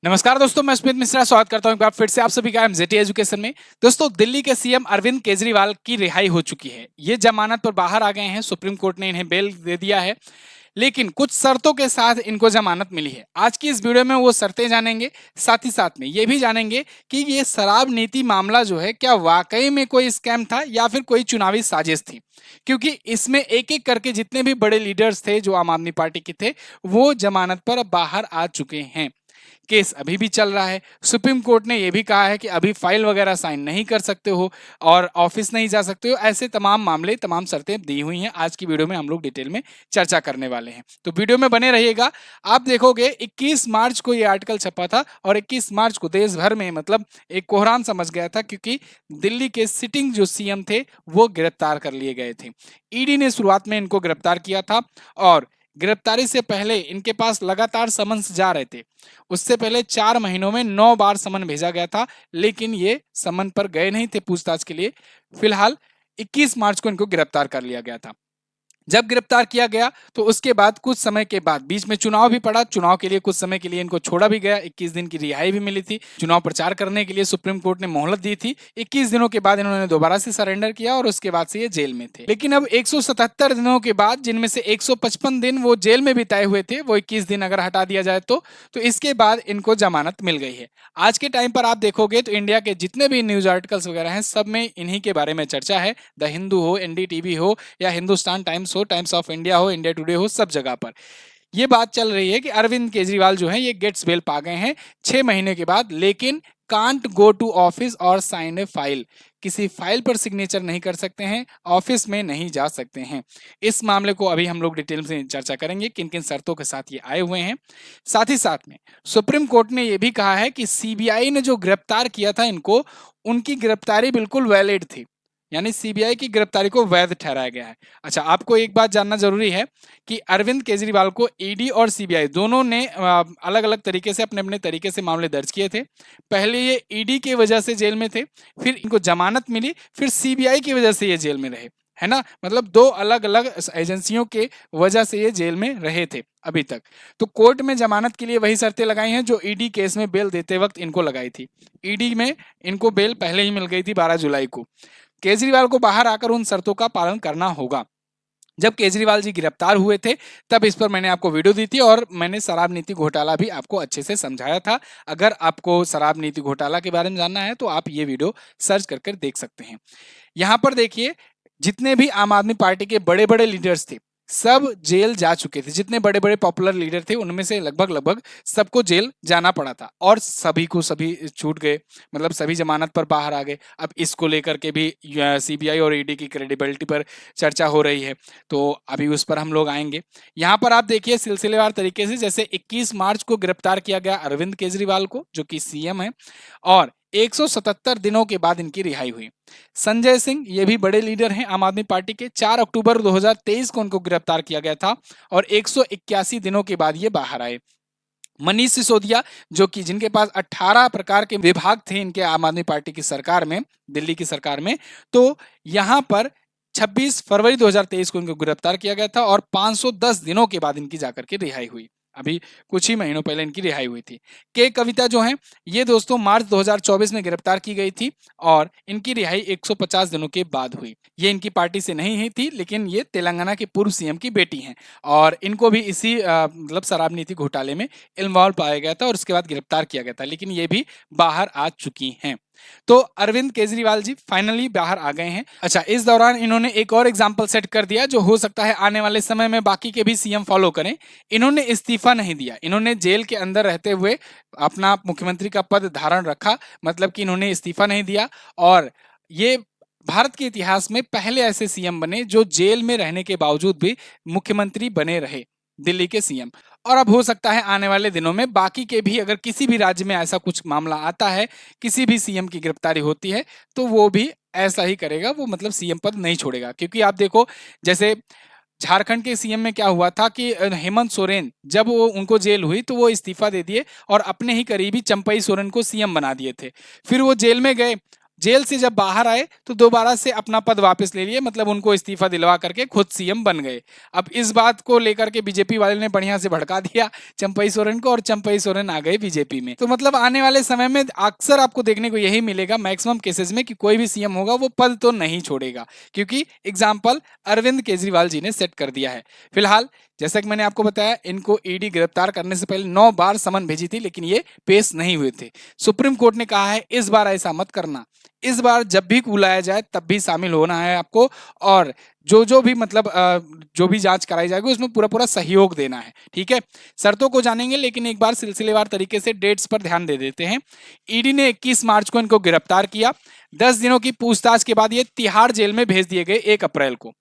नमस्कार दोस्तों, मैं स्मित मिश्रा स्वागत करता हूं एक बार फिर से आप सभी का एमजेटी एजुकेशन में। दोस्तों, दिल्ली के सीएम अरविंद केजरीवाल की रिहाई हो चुकी है। ये जमानत पर बाहर आ गए हैं। सुप्रीम कोर्ट ने इन्हें बेल दे दिया है, लेकिन कुछ शर्तों के साथ इनको जमानत मिली है। आज की इस वीडियो में वो शर्तें जानेंगे, साथ ही साथ में ये भी जानेंगे कि ये शराब नीति मामला जो है क्या वाकई में कोई स्कैम था या फिर कोई चुनावी साजिश थी। क्योंकि इसमें एक एक करके जितने भी बड़े लीडर्स थे जो आम आदमी पार्टी के थे, वो जमानत पर अब बाहर आ चुके हैं। केस अभी भी चल रहा है। सुप्रीम कोर्ट ने यह भी कहा है कि अभी फाइल वगैरह साइन नहीं कर सकते हो और ऑफिस नहीं जा सकते हो। ऐसे तमाम मामले, तमाम शर्तें दी हुई हैं। आज की वीडियो में हम लोग डिटेल में चर्चा करने वाले हैं, तो वीडियो में बने रहिएगा। आप देखोगे 21 मार्च को ये आर्टिकल छपा था और 21 मार्च को देश भर में मतलब एक कोहराम समझ गया था, क्योंकि दिल्ली के सिटिंग जो सीएम थे वो गिरफ्तार कर लिए गए थे। ईडी ने शुरुआत में इनको गिरफ्तार किया था और गिरफ्तारी से पहले इनके पास लगातार समन्स जा रहे थे। उससे पहले 4 महीनों में 9 बार समन भेजा गया था, लेकिन ये समन पर गए नहीं थे पूछताछ के लिए। फिलहाल 21 मार्च को इनको गिरफ्तार कर लिया गया था। जब गिरफ्तार किया गया तो उसके बाद कुछ समय के बाद बीच में चुनाव भी पड़ा। चुनाव के लिए कुछ समय के लिए इनको छोड़ा भी गया। 21 दिन की रिहाई भी मिली थी। चुनाव प्रचार करने के लिए सुप्रीम कोर्ट ने मोहलत दी थी। 21 दिनों के बाद इन्होंने दोबारा से सरेंडर किया और उसके बाद से ये जेल में थे। लेकिन अब 177 दिनों के बाद, जिनमें से 155 दिन वो जेल में बिताए हुए थे, वो 21 दिन अगर हटा दिया जाए तो इसके बाद इनको जमानत मिल गई है। आज के टाइम पर आप देखोगे तो इंडिया के जितने भी न्यूज आर्टिकल्स वगैरह हैं, सब में इन्हीं के बारे में चर्चा है। द हिंदू हो, एनडीटीवी हो या हिंदुस्तान टाइम्स हो, टाइम्स ऑफ इंडिया हो, इंडिया टुडे हो, सब जगह पर ये बात चल रही है कि अरविंद केजरीवाल जो है ये गेट्स बेल पा गए हैं 6 महीने के बाद, लेकिन कांट गो टू ऑफिस और साइन ए फाइल। किसी फाइल पर सिग्नेचर नहीं कर सकते हैं, ऑफिस में नहीं जा सकते हैं। इस मामले को अभी हम लोग डिटेल से चर्चा करेंगे, किन किन शर्तों के साथ ये आए हुए हैं। साथ ही साथ में सुप्रीम कोर्ट ने यह भी कहा है कि सीबीआई ने जो गिरफ्तार किया था इनको, उनकी गिरफ्तारी बिल्कुल वैलिड थी, यानी सीबीआई की गिरफ्तारी को वैध ठहराया गया है। अच्छा, आपको एक बात जानना जरूरी है कि अरविंद केजरीवाल को ईडी और सीबीआई दोनों ने अलग अलग तरीके से, अपने अपने तरीके से मामले दर्ज किए थे। पहले ये ईडी की वजह से जेल में थे, फिर इनको जमानत मिली, फिर सीबीआई की वजह से ये जेल में रहे, है ना। मतलब दो अलग अलग एजेंसियों के वजह से ये जेल में रहे थे अभी तक। तो कोर्ट में जमानत के लिए वही शर्तें लगाई हैं जो ईडी केस में बेल देते वक्त इनको लगाई थी। ईडी में इनको बेल पहले ही मिल गई थी 12 जुलाई को। केजरीवाल को बाहर आकर उन शर्तों का पालन करना होगा। जब केजरीवाल जी गिरफ्तार हुए थे तब इस पर मैंने आपको वीडियो दी थी और मैंने शराब नीति घोटाला भी आपको अच्छे से समझाया था। अगर आपको शराब नीति घोटाला के बारे में जानना है तो आप ये वीडियो सर्च कर देख सकते हैं। यहाँ पर देखिए, जितने भी आम आदमी पार्टी के बड़े बड़े लीडर्स थे सब जेल जा चुके थे। जितने बड़े बड़े पॉपुलर लीडर थे उनमें से लगभग लगभग सबको जेल जाना पड़ा था और सभी को सभी छूट गए, मतलब सभी जमानत पर बाहर आ गए। अब इसको लेकर के भी सीबीआई और ईडी की क्रेडिबिलिटी पर चर्चा हो रही है, तो अभी उस पर हम लोग आएंगे। यहाँ पर आप देखिए सिलसिलेवार तरीके से, जैसे 21 मार्च को गिरफ्तार किया गया अरविंद केजरीवाल को जो कि सीएम है, और 177 दिनों के बाद इनकी रिहाई हुई। संजय सिंह, ये भी बड़े लीडर हैं आम आदमी पार्टी के, 4 अक्टूबर 2023 को उनको गिरफ्तार किया गया था और 181 दिनों के बाद ये बाहर आए। मनीष सिसोदिया, जो कि जिनके पास 18 प्रकार के विभाग थे इनके आम आदमी पार्टी की सरकार में, दिल्ली की सरकार में, तो यहां पर 26 फरवरी 2023 को इनको गिरफ्तार किया गया था और 510 दिनों के बाद इनकी जाकर के रिहाई हुई। अभी कुछ ही महीनों पहले इनकी रिहाई हुई थी। के कविता जो है ये दोस्तों मार्च 2024 में गिरफ्तार की गई थी और इनकी रिहाई 150 दिनों के बाद हुई। ये इनकी पार्टी से नहीं ही थी, लेकिन ये तेलंगाना के पूर्व सीएम की बेटी हैं और इनको भी इसी मतलब शराब नीति घोटाले में इन्वॉल्व पाया गया था और उसके बाद गिरफ्तार किया गया था, लेकिन ये भी बाहर आ चुकी हैं। तो अरविंद केजरीवाल जी फाइनली बाहर आ गए हैं। अच्छा, इस दौरान इन्होंने एक और एग्जाम्पल सेट कर दिया जो हो सकता है आने वाले समय में बाकी के भी सीएम फॉलो करें। इन्होंने इस्तीफा नहीं दिया, इन्होंने जेल के अंदर रहते हुए अपना मुख्यमंत्री का पद धारण रखा, मतलब कि इन्होंने इस्तीफा नहीं दिया। और ये भारत के इतिहास में पहले ऐसे सीएम बने जो जेल में रहने के बावजूद भी मुख्यमंत्री बने रहे, दिल्ली के सीएम। और अब हो सकता है आने वाले दिनों में बाकी के भी, अगर किसी भी राज्य में ऐसा कुछ मामला आता है, किसी भी सीएम की गिरफ्तारी होती है, तो वो भी ऐसा ही करेगा, वो मतलब सीएम पद नहीं छोड़ेगा। क्योंकि आप देखो, जैसे झारखंड के सीएम में क्या हुआ था कि हेमंत सोरेन, जब वो उनको जेल हुई तो वो इस्तीफा दे दिए और अपने ही करीबी चंपई सोरेन को सीएम बना दिए थे। फिर वो जेल में गए जेल से जब बाहर आए तो दोबारा से अपना पद वापस ले लिए, मतलब उनको इस्तीफा दिलवा करके खुद सीएम बन गए। अब इस बात को लेकर के बीजेपी वाले ने बढ़िया से भड़का दिया चंपई सोरेन को, और चंपई सोरेन आ गए बीजेपी में। तो मतलब आने वाले समय में अक्सर आपको देखने को यही मिलेगा मैक्सिमम केसेस में कि कोई भी सीएम होगा वो पद तो नहीं छोड़ेगा, क्योंकि एग्जाम्पल अरविंद केजरीवाल जी ने सेट कर दिया है। फिलहाल जैसा कि मैंने आपको बताया, इनको ईडी गिरफ्तार करने से पहले 9 बार समन भेजी थी, लेकिन ये पेश नहीं हुए थे। सुप्रीम कोर्ट ने कहा है इस बार ऐसा मत करना, इस बार जब भी बुलाया जाए तब भी शामिल होना है आपको, और जो भी मतलब जो भी जांच कराई जाएगी उसमें पूरा पूरा सहयोग देना है। ठीक है, शर्तों को जानेंगे, लेकिन एक बार सिलसिलेवार तरीके से डेट्स पर ध्यान दे देते हैं। ईडी ने 21 मार्च को इनको गिरफ्तार किया। 10 दिनों की पूछताछ के बाद ये तिहाड़ जेल में भेज दिए गए 1 अप्रैल को।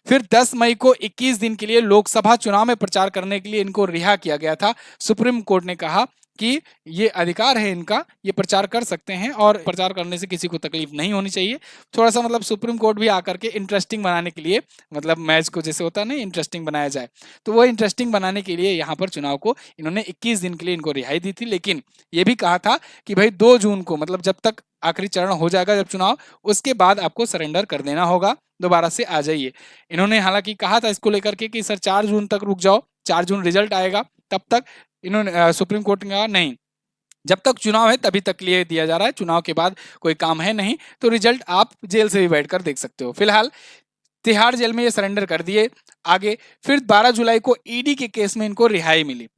फिर 10 मई को 21 दिन के लिए लोकसभा चुनाव में प्रचार करने के लिए इनको रिहा किया गया था। सुप्रीम कोर्ट ने कहा कि ये अधिकार है इनका, ये प्रचार कर सकते हैं और प्रचार करने से किसी को तकलीफ नहीं होनी चाहिए। थोड़ा सा मतलब सुप्रीम कोर्ट भी आकर के इंटरेस्टिंग बनाने के लिए, मतलब मैच को जैसे होता है ना इंटरेस्टिंग बनाया जाए, तो वो इंटरेस्टिंग बनाने के लिए यहाँ पर चुनाव को इन्होंने 21 दिन के लिए इनको रिहाई दी थी। लेकिन ये भी कहा था कि भाई 2 जून को, मतलब जब तक आखिरी चरण हो जाएगा जब चुनाव, उसके बाद आपको सरेंडर कर देना होगा, दोबारा से आ जाइए। इन्होंने हालांकि कहा था इसको लेकर के कि सर 4 जून तक रुक जाओ, 4 जून रिजल्ट आएगा तब तक। इन्होंने सुप्रीम कोर्ट ने कहा नहीं, जब तक चुनाव है तभी तक लिए दिया जा रहा है, चुनाव के बाद कोई काम है नहीं, तो रिजल्ट आप जेल से भी बैठकर देख सकते हो। फिलहाल तिहाड़ जेल में ये सरेंडर कर दिए। आगे फिर 12 जुलाई को ईडी के केस में इनको रिहाई मिली।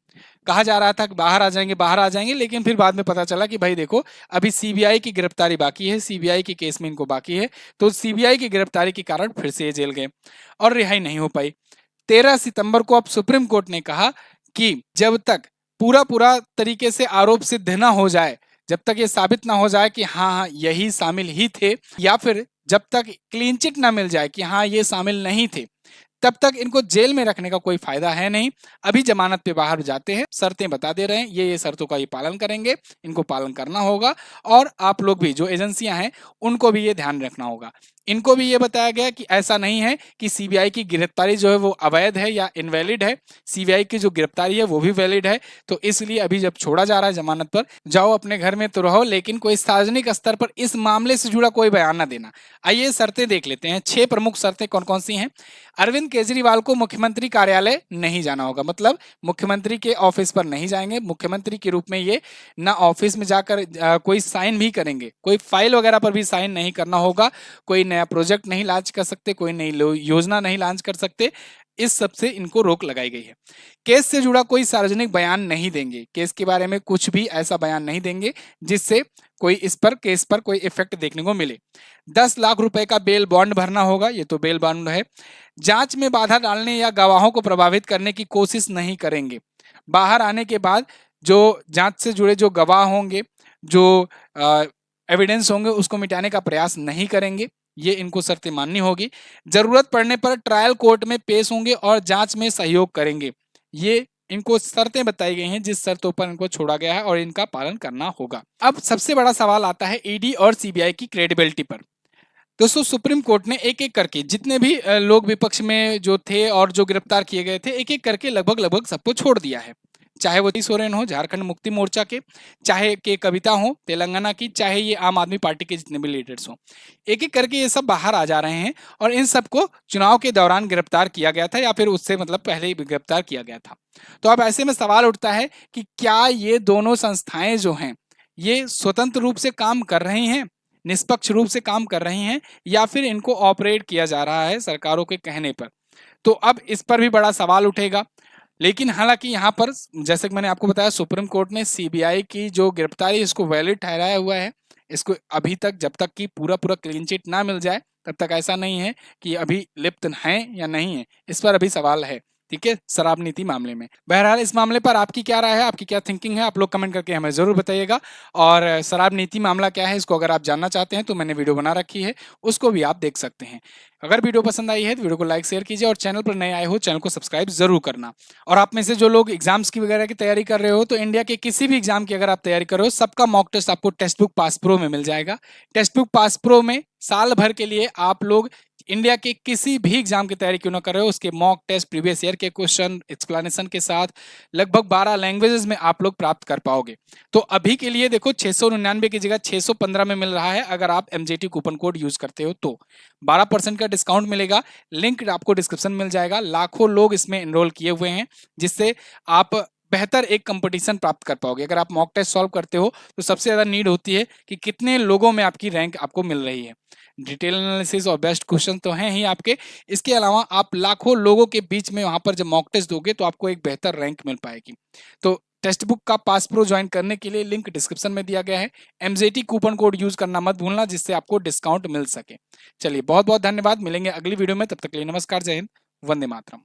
कहा जा रहा था कि बाहर आ जाएंगे, बाहर आ जाएंगे, लेकिन फिर बाद में पता चला कि भाई देखो अभी सीबीआई की गिरफ्तारी बाकी है, सीबीआई के केस में इनको बाकी है, तो सीबीआई की गिरफ्तारी के कारण फिर से ये जेल गए और रिहाई नहीं हो पाई। 13 सितंबर को अब सुप्रीम कोर्ट ने कहा कि जब तक पूरा पूरा तरीके से आरोप सिद्ध ना हो जाए, जब तक ये साबित ना हो जाए कि हाँ यही शामिल ही थे, या फिर जब तक क्लीन चिट ना मिल जाए कि हाँ ये शामिल नहीं थे, तब तक इनको जेल में रखने का कोई फायदा है नहीं। अभी जमानत पे बाहर जाते हैं, शर्तें बता दे रहे हैं, ये शर्तों का ये पालन करेंगे, इनको पालन करना होगा, और आप लोग भी जो एजेंसियां हैं उनको भी ये ध्यान रखना होगा। इनको भी ये बताया गया कि ऐसा नहीं है कि सीबीआई की गिरफ्तारी जो है वो अवैध है या इनवैलिड है, सीबीआई की जो गिरफ्तारी है वो भी वैलिड है। तो इसलिए अभी जब छोड़ा जा रहा है जमानत पर, जाओ अपने घर में तो रहो, लेकिन कोई सार्वजनिक स्तर पर इस मामले से जुड़ा कोई बयान ना देना। आइए शर्तें देख लेते हैं, 6 प्रमुख शर्तें कौन कौन सी हैं। अरविंद केजरीवाल को मुख्यमंत्री कार्यालय नहीं जाना होगा, मतलब मुख्यमंत्री के ऑफिस पर नहीं जाएंगे। मुख्यमंत्री के रूप में ये ना ऑफिस में जाकर कोई साइन भी करेंगे, कोई फाइल वगैरह पर भी साइन नहीं करना होगा, कोई नया प्रोजेक्ट नहीं लॉन्च कर सकते, कोई नई योजना नहीं लॉन्च कर सकते। इस सब से इनको रोक लगाई गई है। केस से जुड़ा कोई सार्वजनिक बयान नहीं देंगे, केस के बारे में कुछ भी ऐसा बयान नहीं देंगे जिससे कोई इस पर केस पर कोई इफेक्ट देखने को मिले। 10 लाख रुपए का बेल बॉन्ड भरना होगा, ये तो बेल बॉन्ड है। जांच में बाधा डालने या गवाहों को प्रभावित करने की कोशिश नहीं करेंगे। बाहर आने के बाद जो जांच से जुड़े जो गवाह होंगे, जो एविडेंस होंगे, उसको मिटाने का प्रयास नहीं करेंगे, ये इनको शर्तें माननी होगी। जरूरत पड़ने पर ट्रायल कोर्ट में पेश होंगे और जांच में सहयोग करेंगे। ये इनको शर्तें बताई गई हैं जिस शर्तों पर इनको छोड़ा गया है और इनका पालन करना होगा। अब सबसे बड़ा सवाल आता है ईडी और सीबीआई की क्रेडिबिलिटी पर। दोस्तों सुप्रीम कोर्ट ने एक एक करके जितने भी लोग विपक्ष में जो थे और जो गिरफ्तार किए गए थे, एक एक करके लगभग लगभग सबको छोड़ दिया है। चाहे वो सोरेन हो झारखंड मुक्ति मोर्चा के, चाहे के कविता हो तेलंगाना की, चाहे ये आम आदमी पार्टी के जितने भी लीडर्स हो, एक एक करके ये सब बाहर आ जा रहे हैं। और इन सबको चुनाव के दौरान गिरफ्तार किया गया था या फिर उससे मतलब पहले ही गिरफ्तार किया गया था। तो अब ऐसे में सवाल उठता है कि क्या ये दोनों संस्थाएं जो हैं ये स्वतंत्र रूप से काम कर रही हैं, निष्पक्ष रूप से काम कर रही हैं, या फिर इनको ऑपरेट किया जा रहा है सरकारों के कहने पर। तो अब इस पर भी बड़ा सवाल उठेगा। लेकिन हालांकि यहाँ पर जैसे कि मैंने आपको बताया, सुप्रीम कोर्ट ने सीबीआई की जो गिरफ्तारी इसको वैलिड ठहराया हुआ है। इसको अभी तक जब तक कि पूरा पूरा क्लीन चिट ना मिल जाए तब तक ऐसा नहीं है कि अभी लिप्त हैं या नहीं है, इस पर अभी सवाल है। ठीक है, शराब नीति मामले में। बहरहाल इस मामले पर आपकी क्या राय है, आपकी क्या थिंकिंग है, आप लोग कमेंट करके हमें जरूर बताइएगा। और शराब नीति मामला क्या है इसको अगर आप जानना चाहते हैं तो मैंने वीडियो बना रखी है, उसको भी आप देख सकते हैं। अगर वीडियो पसंद आई है तो वीडियो को लाइक शेयर कीजिए और चैनल पर नए आए हो चैनल को सब्सक्राइब जरूर करना। और आप में से जो लोग एग्जाम्स की वगैरह की तैयारी कर रहे हो तो इंडिया के किसी भी एग्जाम की अगर आप तैयारी कर रहे हो सबका मॉक टेस्ट आपको टेक्स्ट बुक पास प्रो में मिल जाएगा। टेक्स्ट बुक पास प्रो में साल भर के लिए आप लोग इंडिया के किसी भी एग्जाम की तैयारी क्यों ना कर रहे हो उसके मॉक टेस्ट प्रीवियस ईयर के क्वेश्चन एक्सप्लेनेशन के साथ लगभग 12 लैंग्वेजेस में आप लोग प्राप्त कर पाओगे। तो अभी के लिए देखो 699 की जगह 615 में मिल रहा है अगर आप एमजेटी कूपन कोड यूज करते हो तो 12% का डिस्काउंट मिलेगा। लिंक आपको डिस्क्रिप्शन मिल जाएगा। लाखों लोग इसमें एनरोल किए हुए हैं जिससे आप बेहतर एक कंपटीशन प्राप्त कर पाओगे। अगर आप मॉक टेस्ट सॉल्व करते हो तो सबसे ज्यादा नीड होती है कि कितने लोगों में आपकी रैंक आपको मिल रही है। डिटेल एनालिसिस और बेस्ट क्वेश्चन तो हैं ही आपके, इसके अलावा आप लाखों लोगों के बीच में वहां पर जब मॉक टेस्ट दोगे तो आपको एक बेहतर रैंक मिल पाएगी। तो टेक्स्ट बुक का पास प्रो ज्वाइन करने के लिए लिंक डिस्क्रिप्शन में दिया गया है। एमजेटी कूपन कोड यूज करना मत भूलना जिससे आपको डिस्काउंट मिल सके। चलिए बहुत बहुत धन्यवाद, मिलेंगे अगली वीडियो में, तब तक के लिए नमस्कार, जय हिंद, वंदे मातरम।